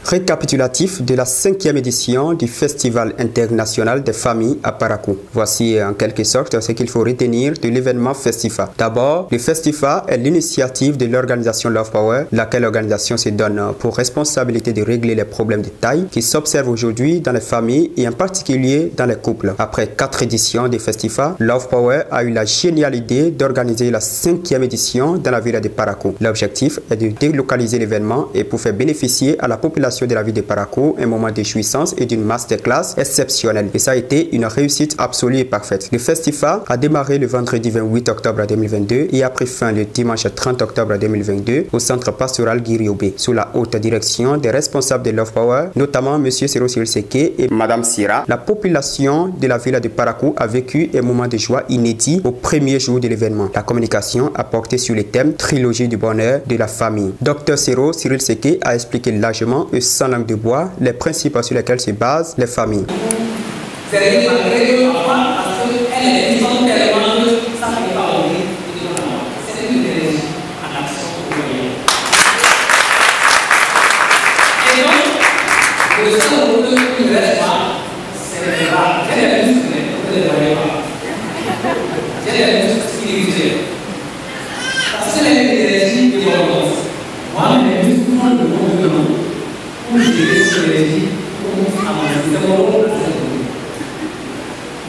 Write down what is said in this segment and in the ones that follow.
Récapitulatif de la 5e édition du Festival international des familles à Parakou. Voici en quelque sorte ce qu'il faut retenir de l'événement Festifa. D'abord, le Festifa est l'initiative de l'organisation Love Power, laquelle organisation se donne pour responsabilité de régler les problèmes de taille qui s'observent aujourd'hui dans les familles et en particulier dans les couples. Après 4 éditions du Festifa, Love Power a eu la géniale idée d'organiser la 5e édition dans la ville de Parakou. L'objectif est de délocaliser l'événement et pour faire bénéficier à la population de la ville de Parakou un moment de jouissance et d'une masterclass exceptionnelle. Et ça a été une réussite absolue et parfaite. Le Festifa a démarré le vendredi 28 octobre 2022 et a pris fin le dimanche 30 octobre 2022 au centre pastoral Guiriobé, sous la haute direction des responsables de Love Power, notamment M. Sero Cyril Seke et Mme Sira. La population de la ville de Parakou a vécu un moment de joie inédit au premier jour de l'événement. La communication a porté sur le thème Trilogie du bonheur de la famille. Dr Sero Cyril Seke a expliqué largement et sans langue de bois les principes sur lesquels se basent les familles.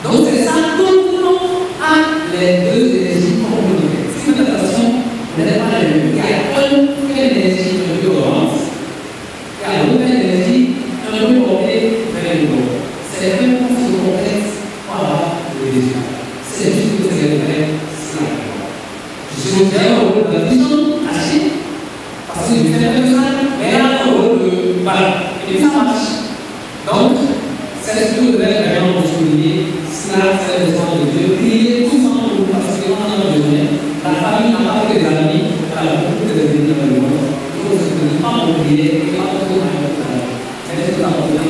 Donc c'est ça, tout le monde a les deux énergies complémentaires. Si notre attention n'est pas la même, il y a une énergie un peu orange, il y a une autre énergie un peu portée vers le haut. C'est le même chose complexe par rapport au résultat. C'est juste que c'est vrai, c'est la même. Je suis bien au rôle de la vision, parce que je fais un peu ça, mais il y a un rôle de voilà, et ça marche. Donc, c'est ce que vous devez vraiment souligner. Cela, c'est le besoin de Dieu. Priez tous ensemble parce qu'on en a besoin. La famille n'a pas que des amis, elle a beaucoup de venir dans le monde. Il faut se tenir pas pour prier et pas pour tout le monde. C'est ce que nous avons besoin.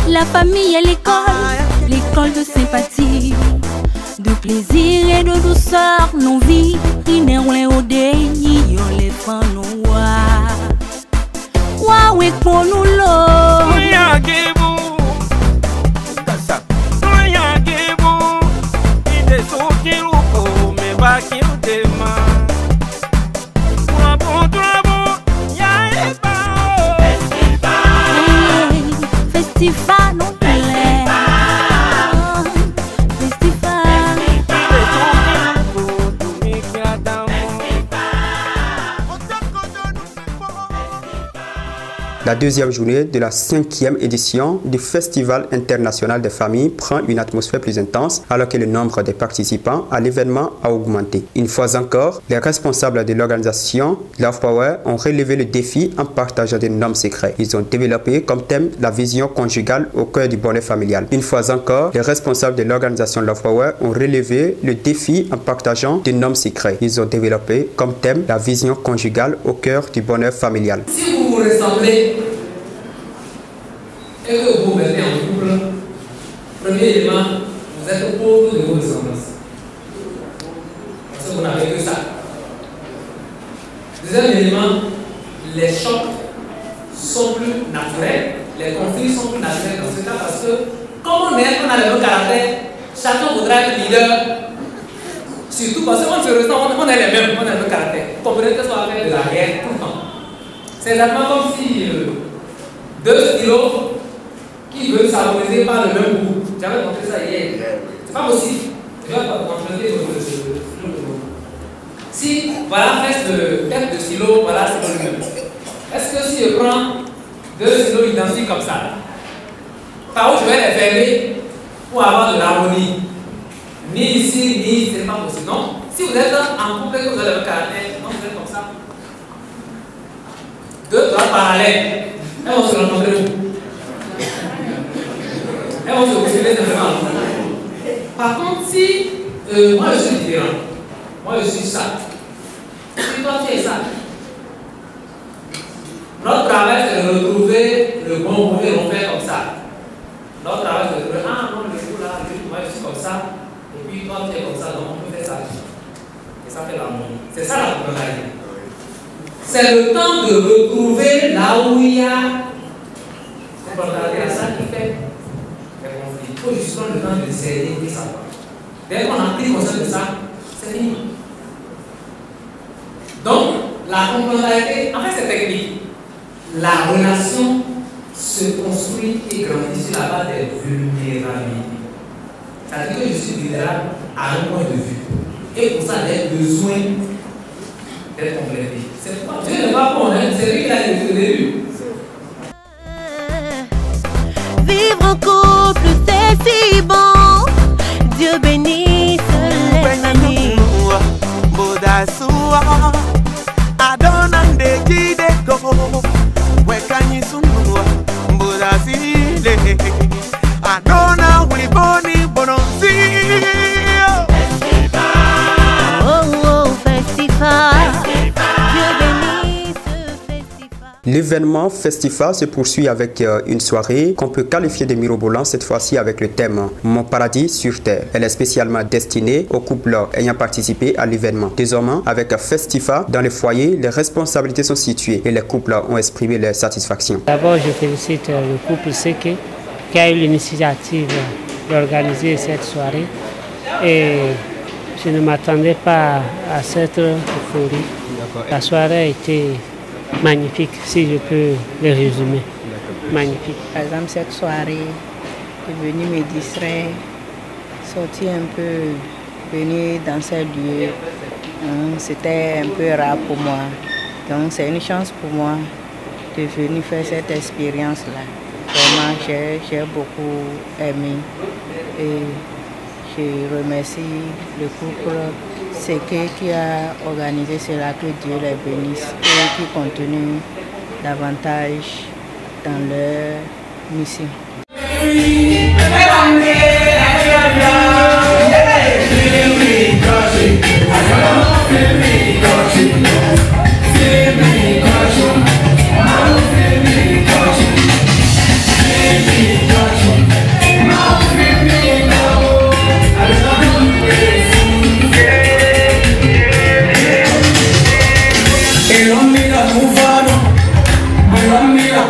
La famille et l'école de sympathie, de plaisir et de douceur, nos vies, inerwé au déni, on les fans nous wa we pour nous l'eau. Festival non plaît. La deuxième journée de la 5e édition du Festival international des familles prend une atmosphère plus intense alors que le nombre des participants à l'événement a augmenté. Une fois encore, les responsables de l'organisation Love Power ont relevé le défi en partageant des normes secrets. Ils ont développé comme thème la vision conjugale au cœur du bonheur familial. Une fois encore, les responsables de l'organisation Love Power ont relevé le défi en partageant des normes secrets. Ils ont développé comme thème la vision conjugale au cœur du bonheur familial. Si vous vous ressemblez et que vous mettez en couple, premier élément, vous êtes pauvre de vos ressemblances. Parce que vous n'avez que ça. Deuxième élément, les chocs sont plus naturels, les conflits sont plus naturels dans ce cas parce que, comme on a le même caractère, chacun voudra être leader. Surtout parce qu'on se ressemble, on a les mêmes, on a le même caractère. Vous comprenez que ça va faire de la guerre tout le temps. C'est exactement comme si deux stylos qui veulent s'harmoniser par le même goût. J'avais montré ça hier. C'est pas possible. Je vais emprunter le stylo. Si, voilà, reste de tête de stylo, voilà, c'est le même. Est-ce que si je prends deux stylos identiques comme ça, par où je vais les fermer pour avoir de l'harmonie? Ni ici, ni ici, c'est pas possible. Non? Si vous êtes en couple que vous avez le caractère, non, vous êtes comme ça. Deux doigts parallèles. Elles vont se rencontrer où? Elles vont se bousculer simplement. Par contre, si moi je suis différent, moi je suis ça, si toi tu es ça, notre travail c'est de retrouver le bon côté, on fait comme ça. Notre travail c'est de retrouver, ah non, le jour là, moi je suis comme ça, et puis toi tu es comme ça, donc on peut faire ça. Et ça fait l'harmonie. C'est ça la complémentarité. C'est le temps de retrouver là où il y a complémentarité, ça qui fait les conflits. Il faut justement le temps de serrer et savoir. Dès qu'on a pris conscience de ça, c'est fini. Donc, la complémentarité, en fait, c'est technique. La relation se construit et grandit sur la base des vulnérabilités. C'est-à-dire que je suis vulnérable à un point de vue. Et pour ça, j'ai besoin d'être complété. C'est pourquoi Dieu n'est pas bon, hein? C'est lui qui l'a dit au début. Vivre en couple, c'est si bon. Dieu bénisse les familles. L'événement Festival se poursuit avec une soirée qu'on peut qualifier de mirobolante, cette fois-ci avec le thème « Mon paradis sur terre ». Elle est spécialement destinée aux couples ayant participé à l'événement. Désormais, avec Festival, dans les foyers, les responsabilités sont situées et les couples ont exprimé leur satisfaction. D'abord, je félicite le couple Seke qui a eu l'initiative d'organiser cette soirée. Et je ne m'attendais pas à cette euphorie. La soirée a été magnifique, si je peux le résumer. Magnifique. Par exemple, cette soirée est venue me distraire, sortir un peu, venir dans ces lieux. C'était un peu rare pour moi. Donc c'est une chance pour moi de venir faire cette expérience-là. Vraiment, j'ai beaucoup aimé. Et je remercie le couple Seke qui a organisé cela, que Dieu les bénisse et qui continue davantage dans leur mission. Mira,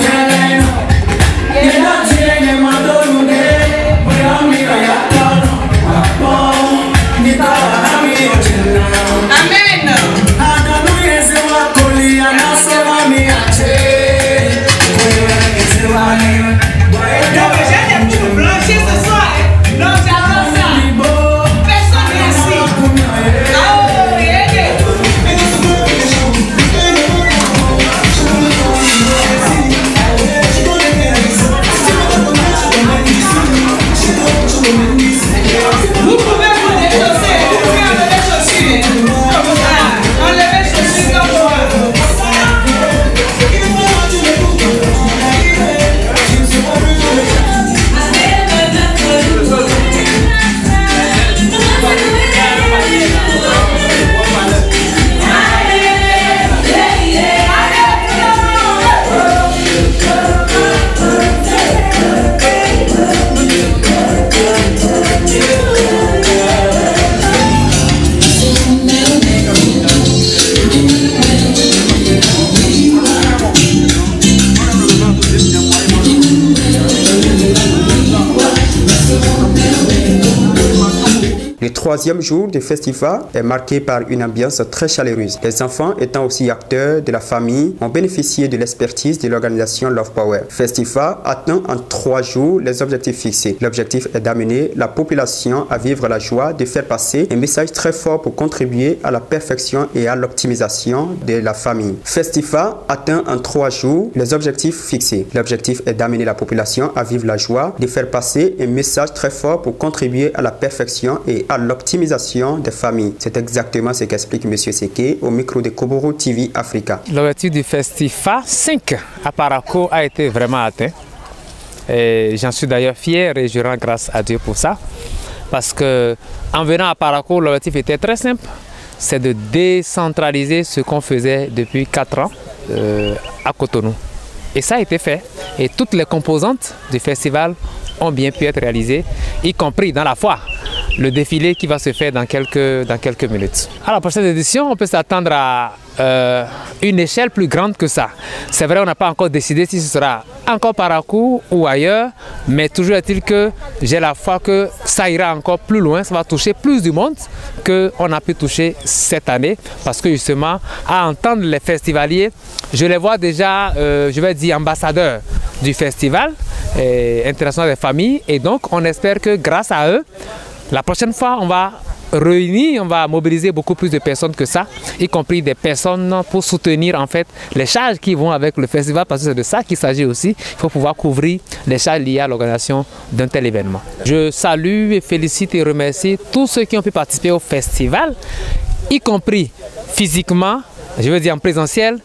troisième jour du festival est marqué par une ambiance très chaleureuse. Les enfants, étant aussi acteurs de la famille, ont bénéficié de l'expertise de l'organisation Love Power. Festival atteint en 3 jours les objectifs fixés. L'objectif est d'amener la population à vivre la joie, de faire passer un message très fort pour contribuer à la perfection et à l'optimisation de la famille. Festival atteint en 3 jours les objectifs fixés. L'objectif est d'amener la population à vivre la joie, de faire passer un message très fort pour contribuer à la perfection et à l'optimisation des familles. C'est exactement ce qu'explique M. Seke au micro de Koboro TV Africa. L'objectif du Festival 5 à Parakou a été vraiment atteint. J'en suis d'ailleurs fier et je rends grâce à Dieu pour ça. Parce que en venant à Parakou, l'objectif était très simple. C'est de décentraliser ce qu'on faisait depuis 4 ans à Cotonou. Et ça a été fait. Et toutes les composantes du festival ont bien pu être réalisées, y compris dans la foire, le défilé qui va se faire dans quelques minutes. À la prochaine édition, on peut s'attendre à une échelle plus grande que ça. C'est vrai, on n'a pas encore décidé si ce sera encore Parakou ou ailleurs, mais toujours est-il que j'ai la foi que ça ira encore plus loin, ça va toucher plus du monde qu'on a pu toucher cette année, parce que justement, à entendre les festivaliers, je les vois déjà, je vais dire, ambassadeurs du festival international des familles, et donc on espère que grâce à eux, la prochaine fois, on va réunir, on va mobiliser beaucoup plus de personnes que ça, y compris des personnes pour soutenir en fait les charges qui vont avec le festival, parce que c'est de ça qu'il s'agit aussi. Il faut pouvoir couvrir les charges liées à l'organisation d'un tel événement. Je salue et félicite et remercie tous ceux qui ont pu participer au festival, y compris physiquement, je veux dire en présentiel,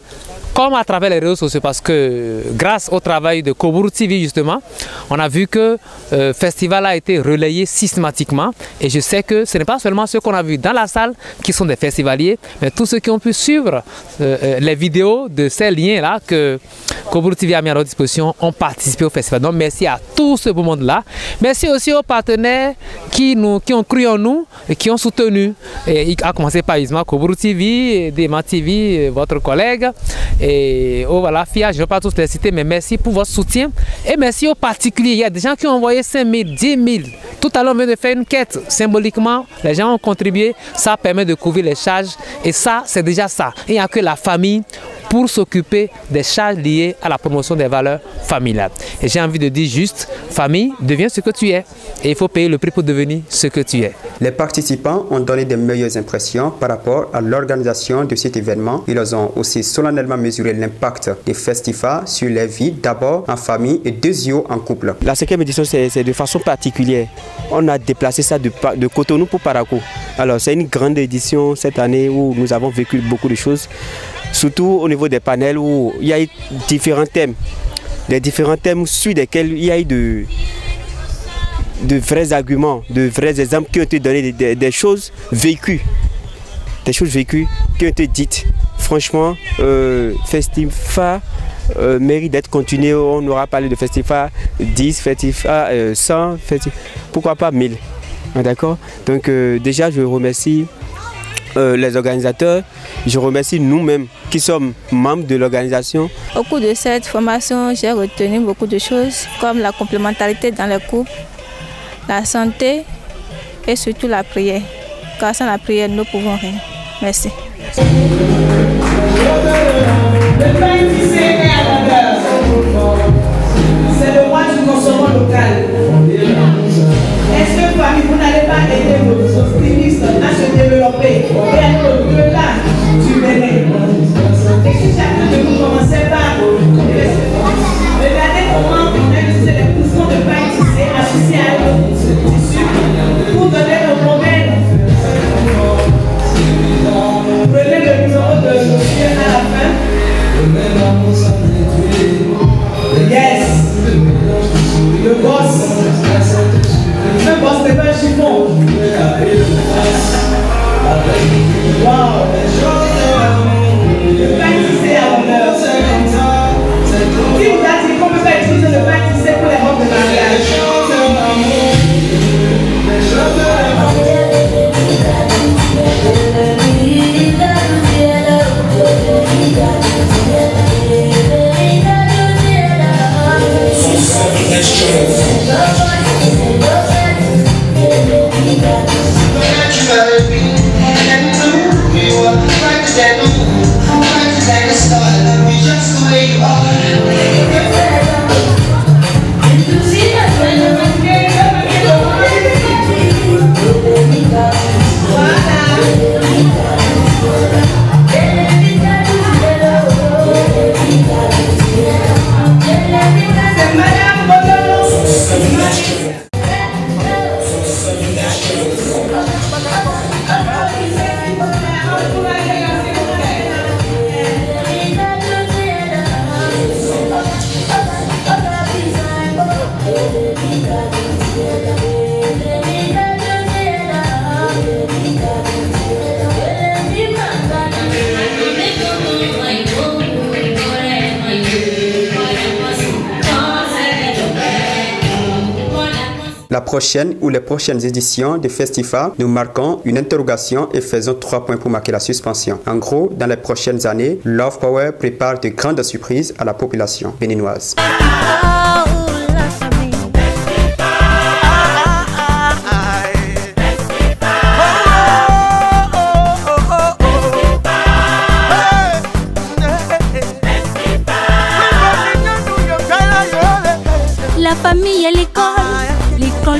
comme à travers les réseaux sociaux, parce que grâce au travail de Koboro TV justement, on a vu que le festival a été relayé systématiquement, et je sais que ce n'est pas seulement ceux qu'on a vus dans la salle qui sont des festivaliers, mais tous ceux qui ont pu suivre les vidéos de ces liens-là que Koboro TV a mis à leur disposition ont participé au festival. Donc merci à tout ce beau monde-là. Merci aussi aux partenaires qui ont cru en nous et qui ont soutenu, et à commencer par Isma, Koboro TV, Dema TV, votre collègue. Et oh voilà, FIA, je ne vais pas tous les citer, mais merci pour votre soutien. Et merci aux particuliers. Il y a des gens qui ont envoyé 5 000, 10 000. Tout à l'heure, on vient de faire une quête. Symboliquement, les gens ont contribué. Ça permet de couvrir les charges. Et ça, c'est déjà ça. Il n'y a que la famille pour s'occuper des charges liées à la promotion des valeurs familiales. Et j'ai envie de dire juste, famille, deviens ce que tu es. Et il faut payer le prix pour devenir ce que tu es. Les participants ont donné de meilleures impressions par rapport à l'organisation de cet événement. Ils ont aussi solennellement mesuré l'impact des festivals sur les vies, d'abord en famille et deuxièmement en couple. La 5e édition, c'est de façon particulière. On a déplacé ça de Cotonou pour Parakou. Alors c'est une grande édition cette année où nous avons vécu beaucoup de choses. Surtout au niveau des panels où il y a eu différents thèmes. Des différents thèmes sur lesquels il y a eu de vrais arguments, de vrais exemples qui ont été donnés, des choses vécues. Des choses vécues qui ont été dites. Franchement, Festival mérite d'être continué. On aura parlé de Festival 10, Festival 100, pourquoi pas 1000. D'accord? Donc déjà, je remercie les organisateurs, je remercie nous-mêmes qui sommes membres de l'organisation. Au cours de cette formation, j'ai retenu beaucoup de choses comme la complémentarité dans les couples, la santé et surtout la prière. Car sans la prière, nous ne pouvons rien. Merci. Le pain tissé est à l'honneur. C'est le mois du consommant local. Est-ce que famille, vous n'allez pas aider nos stylistes à se développer et à être au-delà du Bénin? Et si chacun de nous commençait par regardez comment on a utilisé les mouvements de pain tissé associés à notre tissu pour donner le modèle. Prenez le numéro de monsieur à la fin. Yes. Le boss. Le boss n'est pas un chiffon. Wow. Le pain tissé à l'honneur. Qui vous a dit qu'on ne peut pas utiliser le pain tissé pour les robes de mariage? Let's go. prochaine ou les prochaines éditions de Festifa, nous marquons une interrogation et faisons 3 points pour marquer la suspension. En gros, dans les prochaines années, Love Power prépare de grandes surprises à la population béninoise. La famille et l'école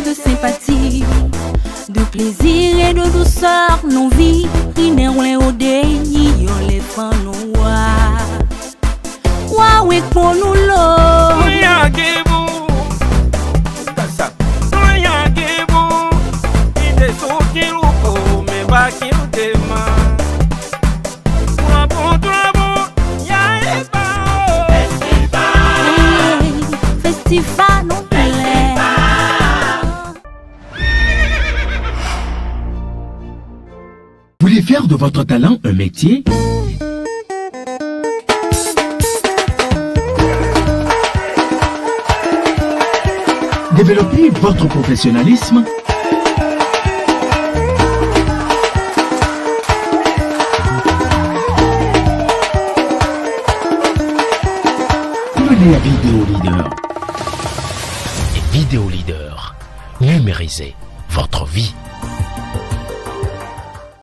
de sympathie, de plaisir et de douceur, non vie, rinerwe au déni, yon les fans non wa we pour nous l'eau. Vous voulez faire de votre talent un métier? Développez votre professionnalisme. Devenez vidéo leader. Et vidéo leader, numérisez votre vie.